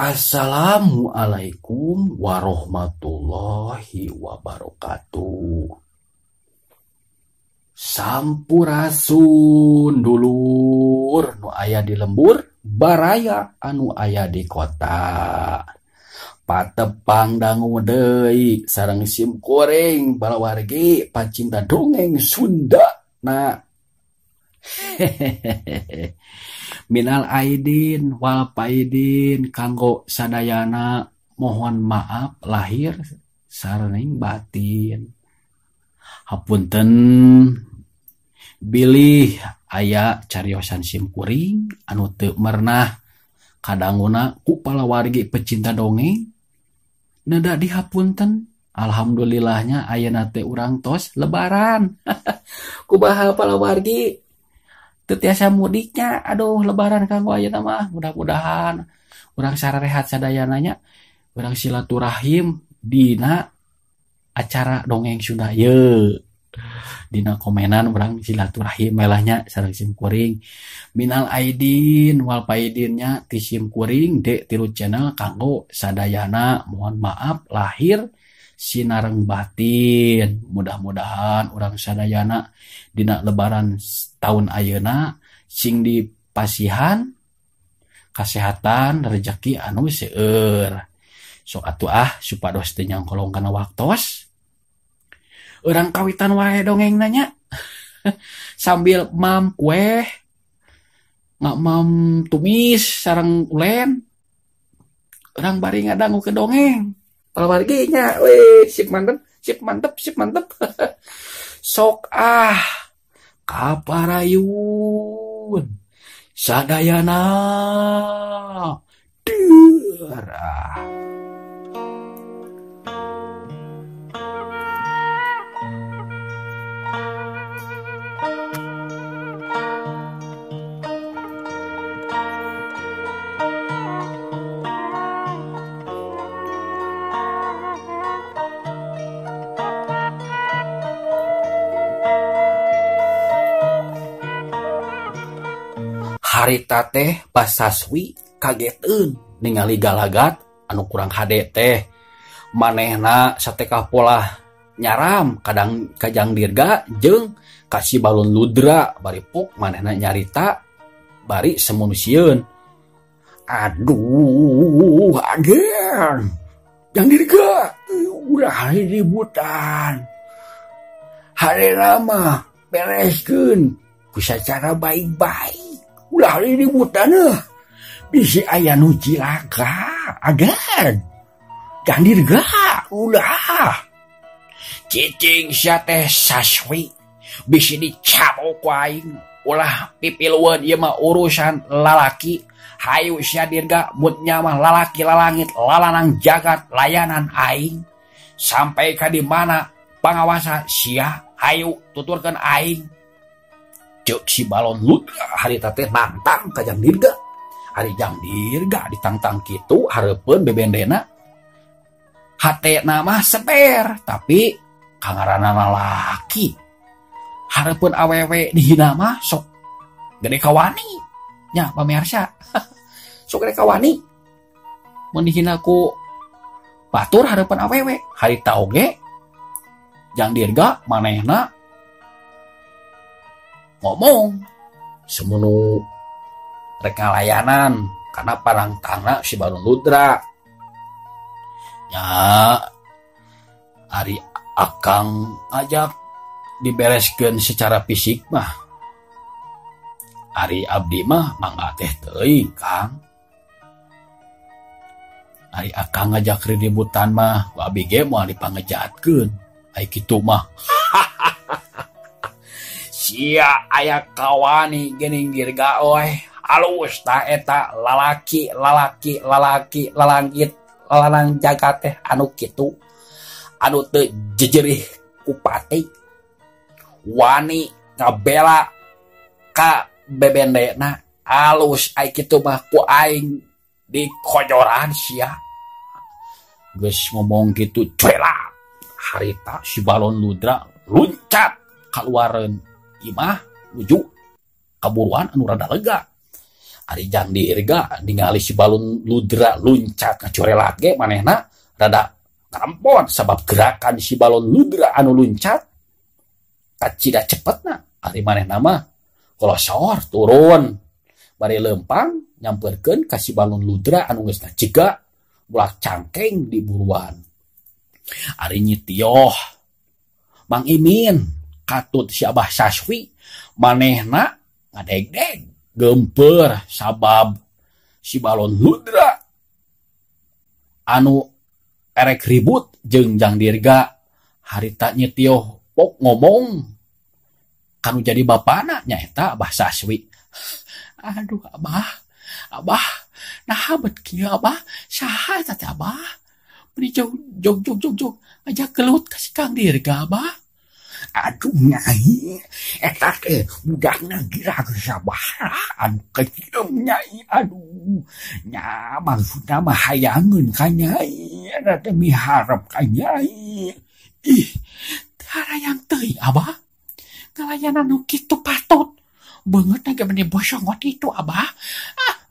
Assalamualaikum warahmatullahi wabarakatuh. Sampurasun dulur nu aya di lembur, baraya anu aya di kota. Patepang dangu deui sareng sim goreng balawargi pacinta dongeng Sunda. Nah, minal aidin wal faidin kanggo sadayana, mohon maaf lahir sareng batin. Hapunten bilih aya cariosan sim kuring anu teu merenah kadanguna ku palawargi pecinta dongeng. Nada dihapunten, alhamdulillahnya ayeuna teh urang tos lebaran. Kumaha palawargi teu tiasa mudiknya, aduh lebaran kanggo ayeuna mah. Mudah-mudahan urang sarehat sadayananya, urang silaturahim dina acara dongeng Sunda ye. Dina komenan urang silaturahim melahnya sareng sim kuring. Minal aidin wal faidinnya ti sim kuring de tilu channel kanggo sadayana, mohon maaf lahir sinareng batin. Mudah-mudahan urang sadayana dina lebaran tahun ayeuna sing dipasihan kasehatan rezeki anu seueur. Sok atuh supados teu nyangkolong kana waktos. Urang kawitan wae dongeng nanya. Sambil mam kue, mam tumis sareng ulen. Urang bari ngadangu ke dongeng. Palawargi nya, weh sip mantep. Sok kaparayun sadayana deurah. Harita teh basaswi kageteun ningali galagat anu kurang hade teh. Manehna satekah pola nyaram kadang kajang dirga jeung kasih balon ludra bari puk manehna nyarita bari semunsieun. Aduh agen jang dirga ulah hari ributan. Harena mah bereskeun ku sacara baik-baik. Ulah hari ributan bisi aya nu cilaka agan jang dirga ulah cicing sia teh saswi bisi dicabok ku aing. Ulah pipilueun ieu mah urusan lalaki. Hayu sia dirga mutnya mah lalaki lalangit lalanang jagat layanan aing. Sampai ka di mana pangawasa sia hayu tuturkeun aing. Cek si balon ludra harita teh nantang ka jang dirga. Hari jang dirga ditantang kitu hareupeun bebendena hatena mah seper tapi kangarana lalaki. Hareupeun awewe dihina mah sok gede kawani nya pamirsa. Sok gede kawani mun dihina ku batur hareupeun awewe. Harita oge jang dirga manehna ngomong semunu rek ngalayanan karena parangtangna si balon ludra nya. Ari akang ajak dibereskeun secara fisik mah ari abdi mah mangga teh teuing Kang. Ari akang ngajak ributan mah ku abdi ge moal dipangejaatkeun ai kitu mah. Sia aya kawani geuning dirga oe halus tah eta lalaki lalangit lalanang jagat teh anu kitu anu teu jejerih ku pati wani ngabela ka bebendena halus ai kitu mah ku aing dikojoran sia. Geus ngomong kitu cuela harita si balon ludra luncat kaluareun imah nuju kaburuan anu rada lega. Ari Jang Dirga ningali si balon ludra luncat ngacorelat ge manehna rada kampot sabab gerakan si balon ludra anu luncat kacida cepetna. Ari manehna mah kolosor turun bari lempang nyamperkeun ka si balon ludra anu geus ngacegak bulak cangkeng di buruan. Ari nyitioh Mang Imin katut si Abah Saswi manehna ngadeg-deg gemper sabab si balon ludra anu erek ribut jeung Jang Dirga harita nyetioh pok ngomong kanu jadi bapana nyaeta Abah Saswi. Aduh Abah nah bet kieu Abah saha eta teh Abah beri jog aja gelut ka si Kang Dirga Abah. Aduh Nyai, eta teh budakna gira sabaraha anu kecil Nyai. Aduh, nya maksudna mah hayangeun ka Nyai, eta teh miharep ka Nyai. Ih, harayang teuing Abah. Ngalayanan nu kitu patut. Beungeut ge meni bosongot itu Abah.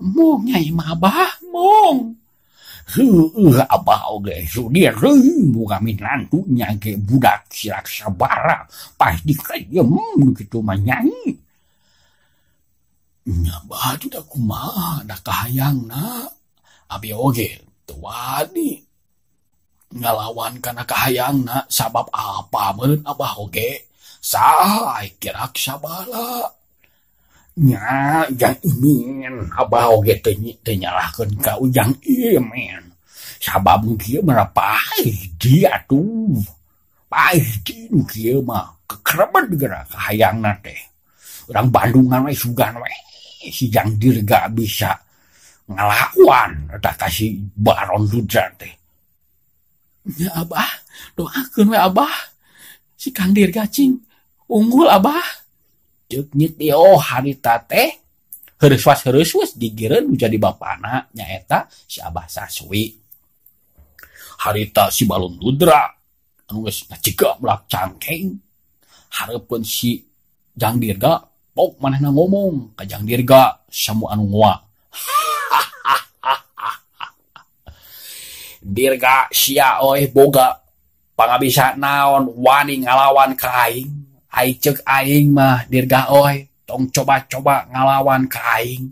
Mung Nyai mah Abah, mung. Abah oge sudir buka minantu nyage budak silak sabara pasti kajem gitu mah Nyai. Nya Abah tidak kumaha da kahayangna. Abi oge teu wani ngalawan kana kahayangna sabab apa meureun Abah oge saha kirak sabala. Nya Jang Imin Abah oge teu nyalahkeun ka Ujang Imin sabab nu kieu mah pahidi atuh pahidi nu kieu mah kekerebet geura kahayangna teh urang Bandungan we sugan we si Jang Dirga bisa ngalawan eta kasih Baron Ludra teh. Ya Abah doakeun we Abah si Kang Dirga cing unggul Abah. Ceuk nyetioh harita teh heureus digireun nu jadi bapana nyaeta si Abah Saswi. Harita si balon ludra anu geus ngacegak bulak cangkeng hareupeun si Jang Dirga pok manehna ngomong ka Jang Dirga samu anu ngoa. Dirga sia oe boga pangabisa naon wani ngalawan ka aing. Ai ceuk aing mah Dirga oe tong coba-coba ngalawan ka aing.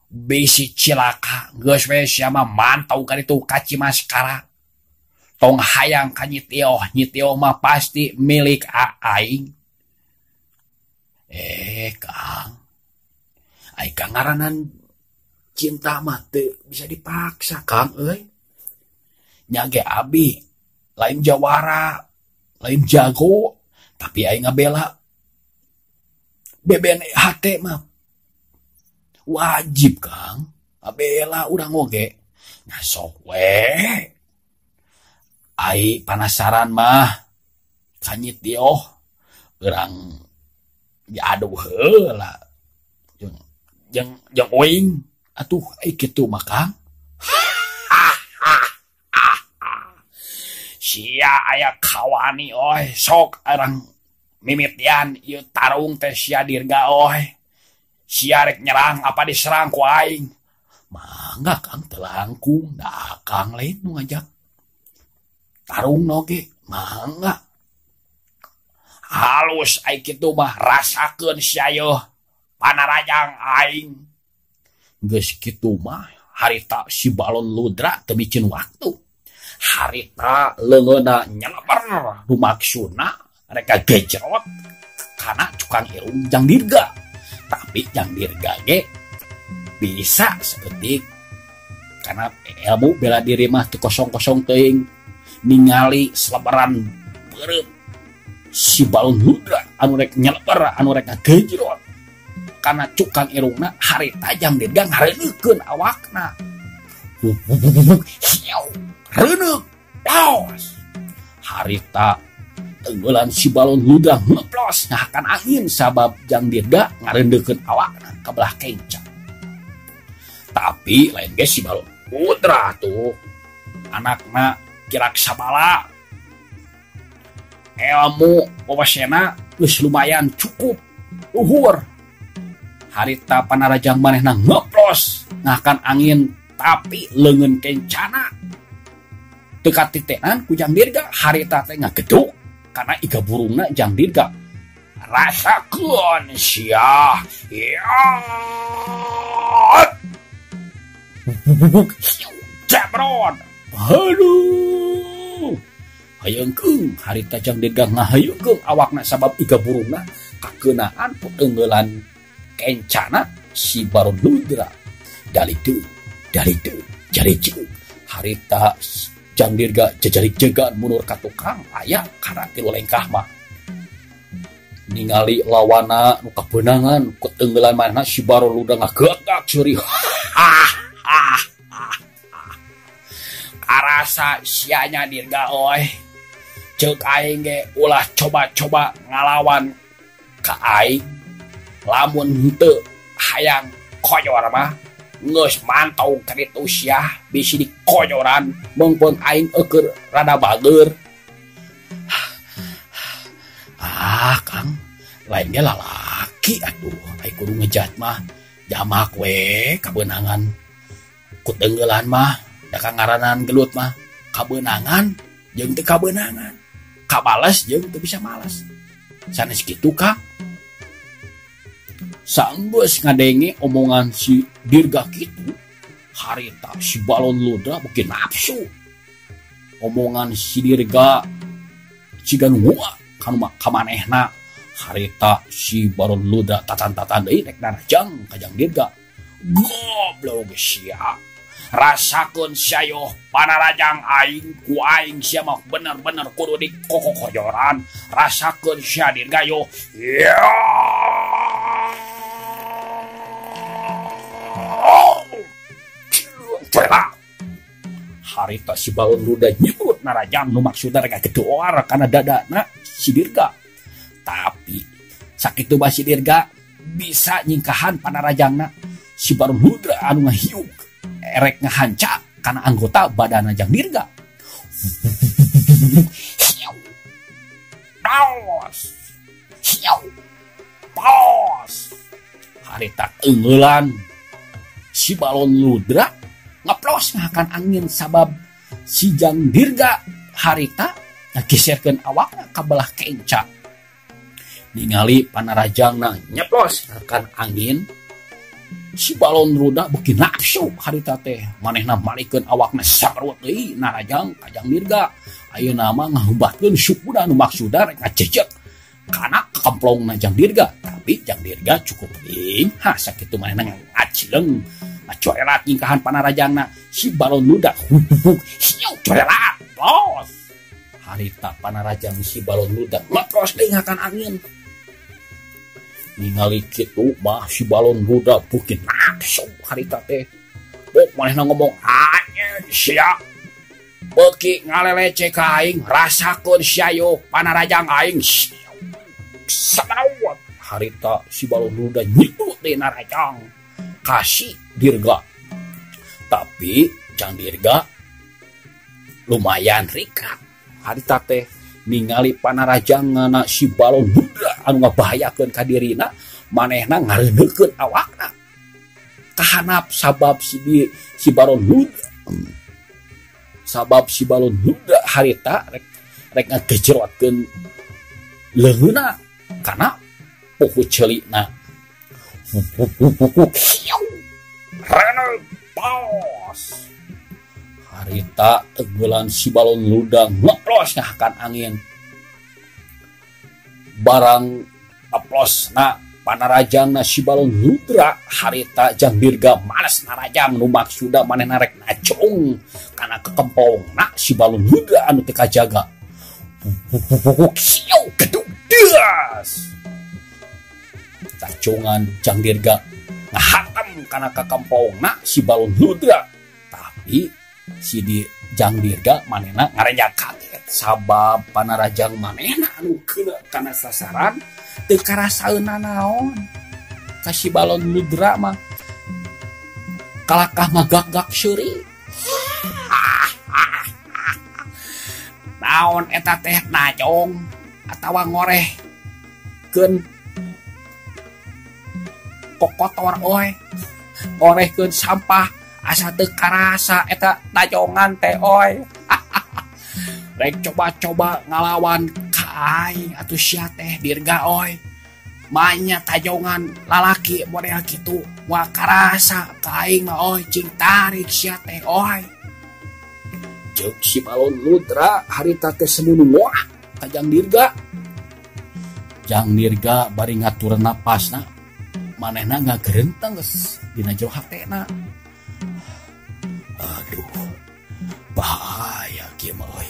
Bisi cilaka geus we sia mah mantau ka ditu ka Cimaskara. Tong hayang ka nyitioh mah pasti milik aing. Kang. Ai kangaranan cinta mah teu bisa dipaksa Kang euy. Nya ge abi lain jawara, lain jago, tapi aing ngabela beben hate mah wajib Kang ngabela urang oge. Nah sok we ai panasaran mah kanyitioh urang diaduh heula jeung oing atuh ai kitu mah Kang. Sia aya kawani oe sok arang mimitian ieu tarung teh sia Dirga oe. Sia rek nyerang apa diserang ku aing. Mangga Kang teu langkung da Kang lain nu ngajak. Tarung oge mangga. Halus ai kitu mah rasakeun sia yeuh panarajang aing. Geus kitu mah harita si balon ludra teu micin waktu. Harita leungeuna nyeleper rumaksuna reka gejrot kana cukang irung Jang Dirga. Tapi Jang Dirga ge bisa seketik karena ilmu bela diri mah teu kosong-kosong teuing ningali selebaran beureum si balon ludra anu rek nyeleper anu rek ngagejrot kana cukang irungna harita Jang Dirga ngareuneukeun awakna. Reuneuh paus harita tenggelan si balon ludra ngeplos ngahakan angin sabab Jang Dirga ngareuneukeun awakna ka belah kencang. Tapi lain ge si balon ludra tuh anakna kirak sabala ilmu wawasena geus lumayan cukup luhur. Harita panarajang manehna ngeplos nyeplos ngahkan angin tapi leungeun kencana dekat titenan ku Jang Dirga harita teh ngageduk karena iga burungna Jang Dirga rasakeun sia ya jabron aduh hayeungkeung harita Jang Dirga ngahayeukeung awakna sabab iga burungna kakeunaan puteungeulan kencana si Baron Ludra dalitu jari-jari harita Jang Dirga jejalik-jegan mundur ka tukang aya kana tilu lengkah mah ningali lawana nu kabeunangan ku teunggelan manehna si Baron Ludra ngagegak ceuri karasa sianya Dirga oi ceuk aing ge ulah coba-coba ngalawan ka aing lamun henteu hayang koyor mah geus mantau ka ditu sia bisi dikoyoran mengpeung aing eukeur rada bageur. Kang lain ge lalaki atuh ai kudu ngejat mah jamak we kabeunangan ku teunggelan mah da kangaranan gelut mah kabeunangan jeung teu kabeunangan kabales jeung teu bisa males sanes kitu Kang. Sanggeus ngadenge omongan si Dirga kitu harita si Balon Ludra beuki nafsu omongan si Dirga cigan gua kanu kamanehna harita si Baron Ludra tatan-tatan deui rek narajang ka Jang Dirga goblok sia rasakeun sayoh panarajang aing ku aing sia mah bener-bener kudu dikokokoyoran rasakeun sia Dirga yo ya harita si Balon Ludra nyebut narajang nu maksudna rek gedor kana dadana si Dirga tapi sakitu bah si Dirga bisa nyingkahan panarajangna si Baron Ludra anu ngahiuk erek ngahanca kana anggota badanna Jang Dirga Pos harita teungeulan si Balon Ludra ngeplos ngahakan angin sabab si Jang Dirga harita ngageserkeun awakna ka belah kenca ningali panarajangna nyeplos ngahakan angin si Balon Ludra beuki nafsu harita teh manehna malikeun awakna saperut deui narajang ka Jang Dirga ayeuna mah ngahumbatkeun sukuna nu maksudna rek ngacecek kana kemplongna Jang Dirga tapi Jang Dirga cukup ing sakitu manehna ngacileng corelat nyingkahan panarajangna si Balon Ludra corelat bos harita panarajang si Balon Ludra ngeplos deui ngahakan angin ningali kitu mah si Balon Ludra beuki nafsu harita teh bok manehna ngomong anjeun sia beuki ngaleleceh ka aing rasakeun sia yo panarajang aing sabaraot harita si Balon Ludra nyibut deui narajang kasih Dirga tapi Jang Dirga lumayan rikat harita teh ningali panarajangna si Balon Ludra anu ngabahayakeun ka dirina manehna ngareuneukeun awakna kahanap sabab si Balon Ludra sabab si Balon Ludra harita rek ngagejrotkeun leungeunna kana puku ceulina Rene pos harita teunggelan si Balon Ludra ngeplos ngahakan angin barang aplosna panarajangna si Balon Ludra harita Jang Dirga males narajang nu maksudna manehna rek nacung kana kekempongna si Balon Ludra anu teu kajaga siau gedung deas tacungan Jang Dirga ngahatem kana kekempongna si Balon Ludra tapi si Jang Dirga manehna ngarenjak kaget sabab panarajang manehna anu keuna kana sasaran teu karasaeuna naon ka si Balon Ludra mah kalakah magagak seuri naon eta teh najong atawa ngorehkeun kokotor oe ngorehkeun sampah asa teu karasa eta tajongan teh oi. Rek coba-coba ngalawan ka aing atuh sia teh dirga oi. Manya tajongan lalaki model kitu moal karasa ka aing mah oi cing tarik sia teh oi. Ceuk si Balon Ludra harita teh semunung moal ka Jang Dirga. Jang Dirga bari ngatur napasna manehna ngagerenteng geus dina jero hatena. Aduh, bahaya kieu mah euy.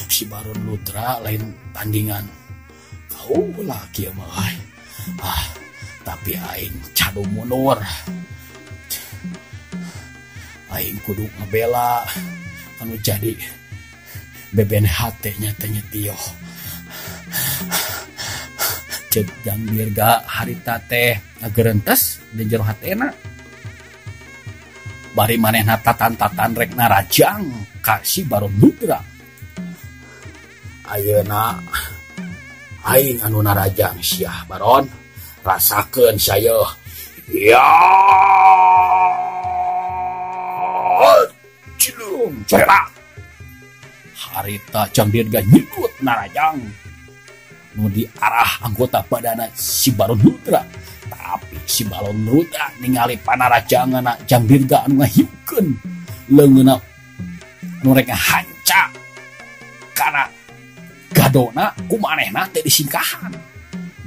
Si Balon Ludra lain tandingan. Kaulah kieu mah euy. Tapi aing cadu mundur. Aing kudu ngabela anu jadi beben hatenya teh nyetio. Cek Jang Dirga harita teh ngageurentes di jero hatena. Bari manehna tatan-tatan rek narajang ka si Balon Ludra. Ayeuna aing anu narajang sia Baron, rasakeun saya. Ya. Cilung cerak. Harita Jang Dirga nyikut narajang nu di arah anggota badana si Balon Ludra. Tapi si Balon Ludra ningali panarajanganna Jang Dirga anu ngahiupkeun leungeunna nu rek hanca kana gadona ku manehna teh disingkahan.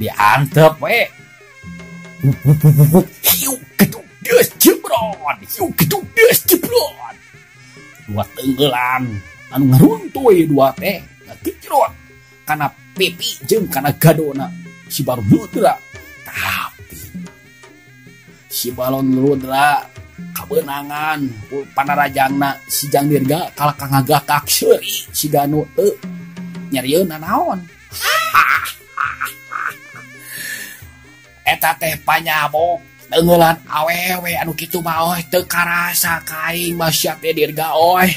Diantep we. Hiu gedug deus jebron, hiu gedug deus jebron. Dua tenggelan anu ngaruntuy dua teh ngagejrot kana pipi jeung kana gadona si Balon Ludra. Tapi si Balon Ludra kabeunangan panarajangna si Jang Dirga kalah ngagakak seuri si Danu teu nyarieun naon. Eta teh panyabok teungeulan awewe anu kitu mah oi teu karasa ka aing mah sia teh Dirga oi.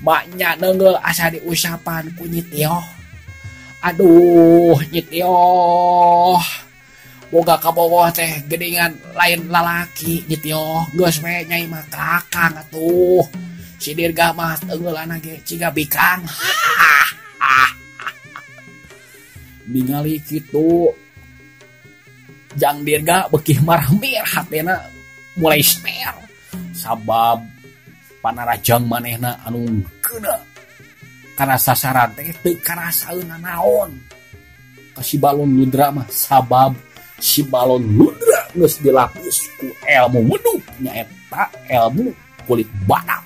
Maknya neungeul asa diusapan ku Nyitio. Aduh Nyitio, boga kabogoh teh gedingan lain lalaki Nyitio. Geus we nyai mah kakang atuh. Si Dirga mah teungeulan ge ciga bikang. Ningali kitu Jang Dirga beukih marmir hatena mulai snare sabab panarajang manehna anu geuna kana sasaran teh teu karasaeun naon ka si Balon Ludra mah sabab si Balon Ludra geus dilapis ku ilmu wedug nyaeta ilmu kulit badak.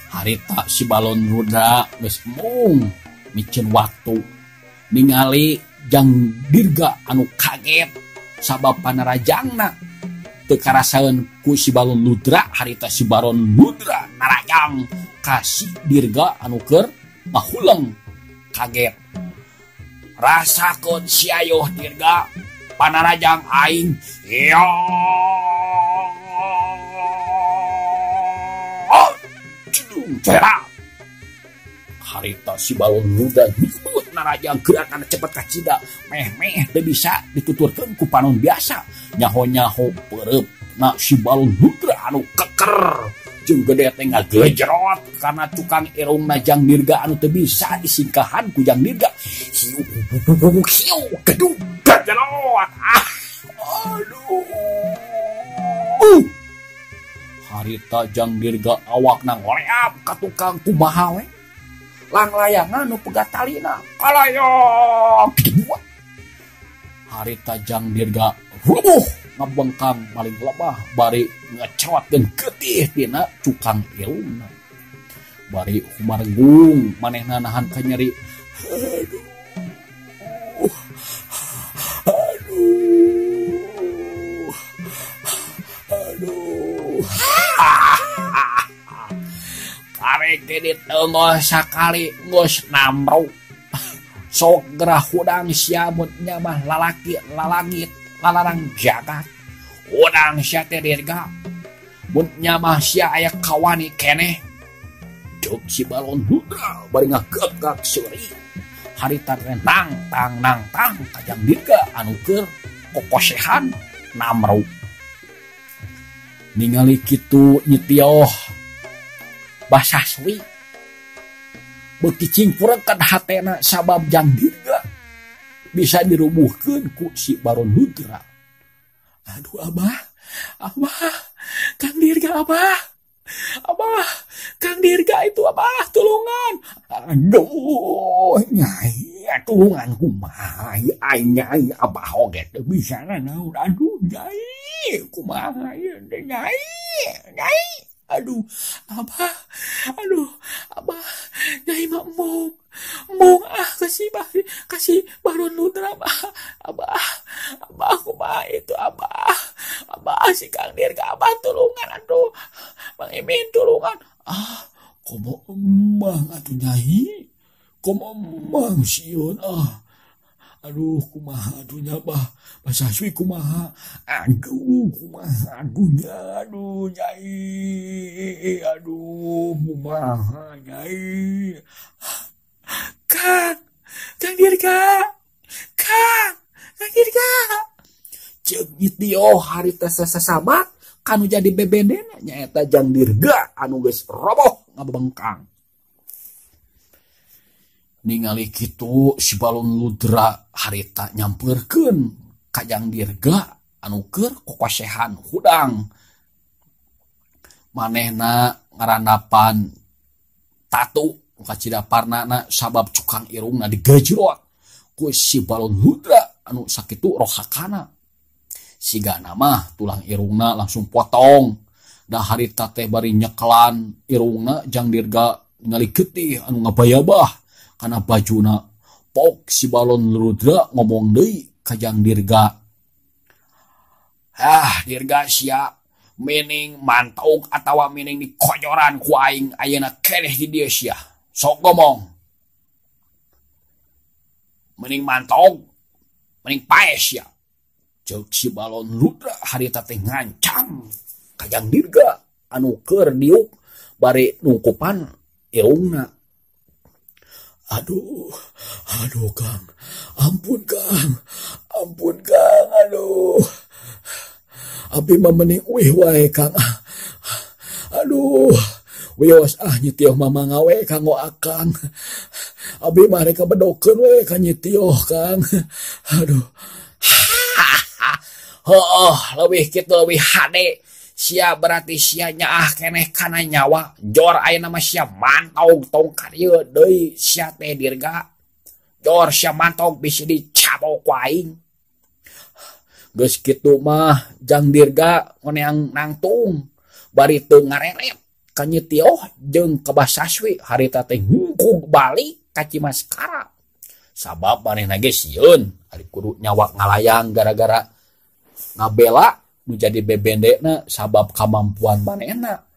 Harita si Balon Ludra geus mung micen waktu ningali Jang Dirga anu kaget sabab panarajangna teu karasaeun ku si Balon Ludra. Harita si Balon Ludra narajang ka si Dirga anu keur mahuleng kaget. Rasakeun si ayoh Dirga panarajang aing. Ya. Cilung cerak. Harita si Balon Ludra nyebut narajang gerakan cepet kacida meh teu bisa dituturkeun ku panon biasa. Nyaho-nyaho peureub na si Balon Ludra anu keker jeung gede teh ngagejrot karena tukang irungna Jang Dirga anu teu bisa disingkahan ku Jang Dirga. Hiu gedug gejrot. Aduh. Harita Jang Dirga awakna ngoreap ka tukang kumaha we. Lang layangan nu pegat talina kalayok. Harita Jang Dirga rubuh ngabengkang maling lebah bari ngecewatkeun getih tina cukang irungna. Bari humargung manehna nahan ka nyeri. Aduh. Karek diteunggoh sakali geus namro. Sok gerah hudang sia mutnya mah lalaki lalangit lalarang jagat. Hudang sia teh Dirga. Mutnya mah sia aya kawani keneh. Cuk si Balon Ludra bari ngagegak seuri. Harita nang tang ka Jang Dirga anu keur kokosehan namro. ningali kitu nyetioh Basaswi beuki cingpureun hatena sabab Jang Dirga bisa dirubuhkeun ku si Baron Ludra. Aduh Abah, Kang Dirga Abah, Kang Dirga itu Abah tulungan. Aduh Nyai tulungan kumaha Nyai Abah oge teu bisa naon. Aduh Nyai kumaha Nyai. Aduh Abah Nyai mah mung kasih Baron Ludra Abah kumaha itu Abah si Kang Dirga Abah tulungan. Aduh Bang Imin tulungan. Komo emang atuh Nyai, komo emang sieun aduh kumaha atunya Basaswi kumaha. Aduh kumaha Nyai, aduh kumaha Nyai. Kang Dirga ceuk nyetioh harita sasabat kanu jadi bebendena nyaeta Jang Dirga anu geus roboh ngabengkang. Ningali kitu si Balon Ludra harita nyampeurkeun ka Jang Dirga anu keur kokosehan hudang. Manehna ngarandapan tatu ka cidaparna sabab cukang irungna digajrot ku si Balon Ludra anu sakitu rohakana. Sigana mah tulang irungna langsung potong. Da harita teh bari nyeklan irungna Jang Dirga ningali getih anu ngabayabah kana bajuna. Pok si Balon Ludra ngomong deui ka Jang Dirga. Dirga sia mening mantog atawa mening dikojoran ku aing ayeuna keneh di dieu sia. Sok ngomong. Mening mantog, mening pae sia. Ceuk si Balon Ludra harita teh ngancam ka Jang Dirga anu keur diuk bari nungkupan irungna. Aduh Kang, ampun Kang, aduh. Abi mah mending uih wae Kang. Aduh, wios nyetioh mama ngawe Kang Akang. Abi mah rek bedokeun we ka nyetioh Kang. Aduh. Lebih kitu lebih hade. Sia berarti sia nyaah keneh kana nyawa. Jor ayeuna mah sia mantog tongkat ieu deui sia teh Dirga. Jor sia mantog bisa dicabok ku aing. Geus kitu mah Jang Dirga ngoneang nangtung bari teu ngareret ka nyetioh jeung ka Basaswi harita teh ngungkug balik ka Cimaskara. Sabab manehna ge sieun ari kudu nyawa ngalayang gara-gara ngabela nu jadi bebendena sabab kamampuan manehna.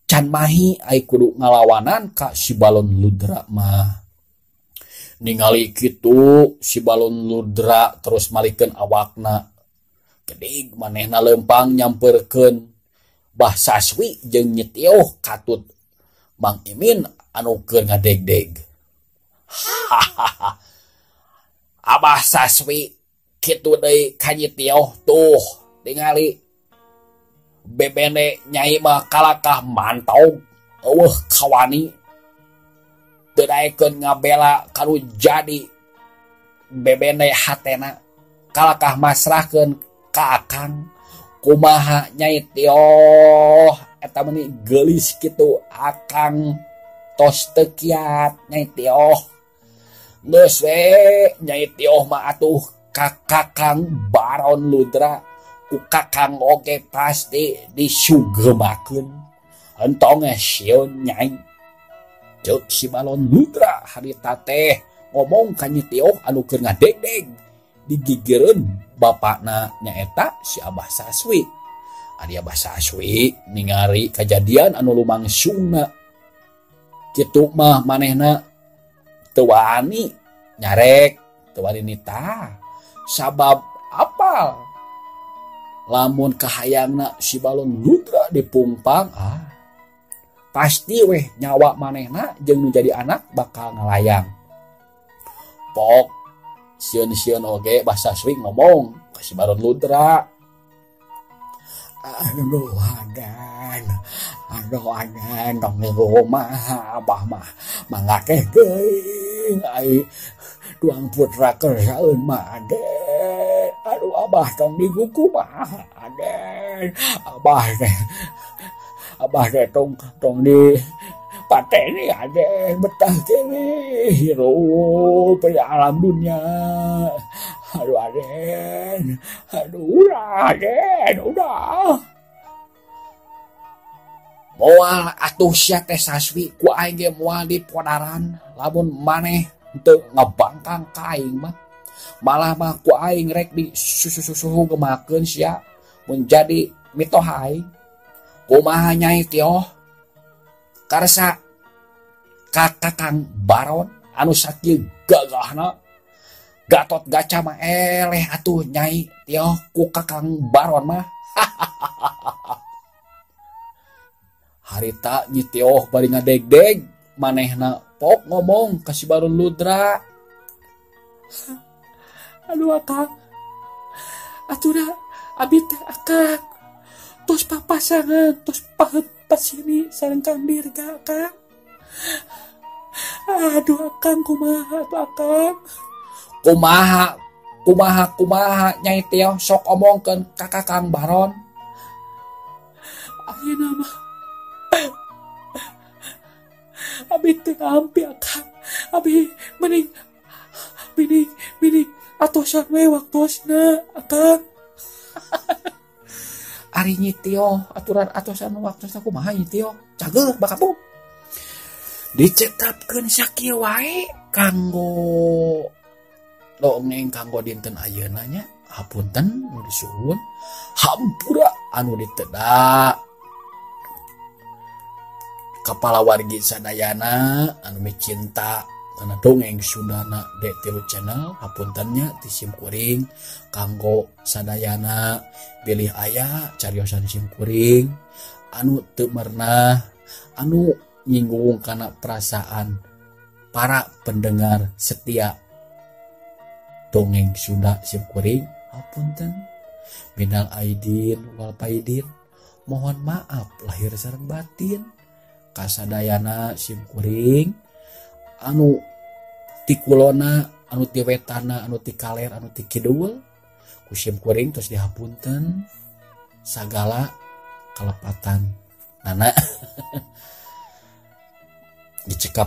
Can mahi ai kudu ngalawanan ka si Balon Ludra mah. Ningali kitu si Balon Ludra terus malikeun awakna. Gedig manehna leumpang nyampeurkeun Basaswi jeung nyetioh katut Mang Imin anu keur ngadeg-deg. Abah Saswi kitu deui ka nyetioh tuh ningali bebene Nyai mah kalakah mantog eueuh kawani teu daekeun ngabela kanu jadi bebene hatena kalakah masrahkeun ka Akang. Kumaha Nyai Tioh eta meuni geulis kitu Akang tos teu kiat Nyai Tioh. Geus we Nyai Tioh mah atuh ka Kakang Baron Ludra ku Kakang oge pasti disugemakeun. Entong sieun Nyai. Ceuk si Balon Ludra harita teh ngomong ka Nyai Tioh anu keur ngadeg-deg digigireun bapakna nyaeta si Abah Saswi. Ari Abah Saswi ningali kejadian anu lumangsungna. Kitu mah manehna teu wani nyarek, teu wani nita. Sabab apal lamun kahayangna si Balon Ludra dipungpang pasti weh nyawa manehna jeung nu jadi anak bakal ngalayang. Pok sieun-sieun oge Abah Saswi ngomong ka si Baron Ludra. Aduh aden, dong di rumah abah mah mangake geuing ai tuang putra kerjaeun mah aden. Aduh abah tong diguku mah aden. Abah teh tong di pateni aden betah kene hirup di alam dunia. Aduh aden, aduh udah aden udah. Moal atuh sia teh Saswi ku aing ge moal di podaran lamun maneh teu ngabangkang ka aing mah. Malah mah ku aing rek di susu gemakeun sia menjadi mitohai. Kumaha Nyai Tioh? Karsa Kakang Baron anu sakieu gagahna Gatot Kaca mah eleh atuh Nyai Tioh ku Kakang Baron mah. Harita Nyi Tioh bari ngadeg-deg manehna pok ngomong ka si Baron Ludra. Aduh Akang, aturna abi teh Akang tos papasangan tos paheut sini sareng Kang Dirga Akang. Aduh Akang kumaha atuh Akang? Kumaha Nyai Tioh sok omongkeun ka Kakang Baron. Ayeuna mah abi teu ngampi Akang. Abi mending atosan we waktosna Akang. Ari Nyi Tioh aturan atosan waktosna kumaha Nyi Tioh? Cageuk bakapu. Dicetapkeun sakieu wae kanggo dongeng kanggo dinten ayeuna nya. Hapunten nu disuhun. Hampura anu diteda. Kepala wargi sadayana anu micinta karena dongeng Sundana D3 channel hapuntennya ti simkuring kanggo sadayana pilih aya cariosan simkuring anu teu meunah anu nyinggung kana perasaan para pendengar setia dongeng Sunda simkuring hapunten minal aidin wal faidin mohon maaf lahir sareng batin kasadayana simkuring anu ti kulona anu ti wetana anu ti kaler anu ti kidul ku simkuring tos dihapunten sagala kalepatan nana dicekap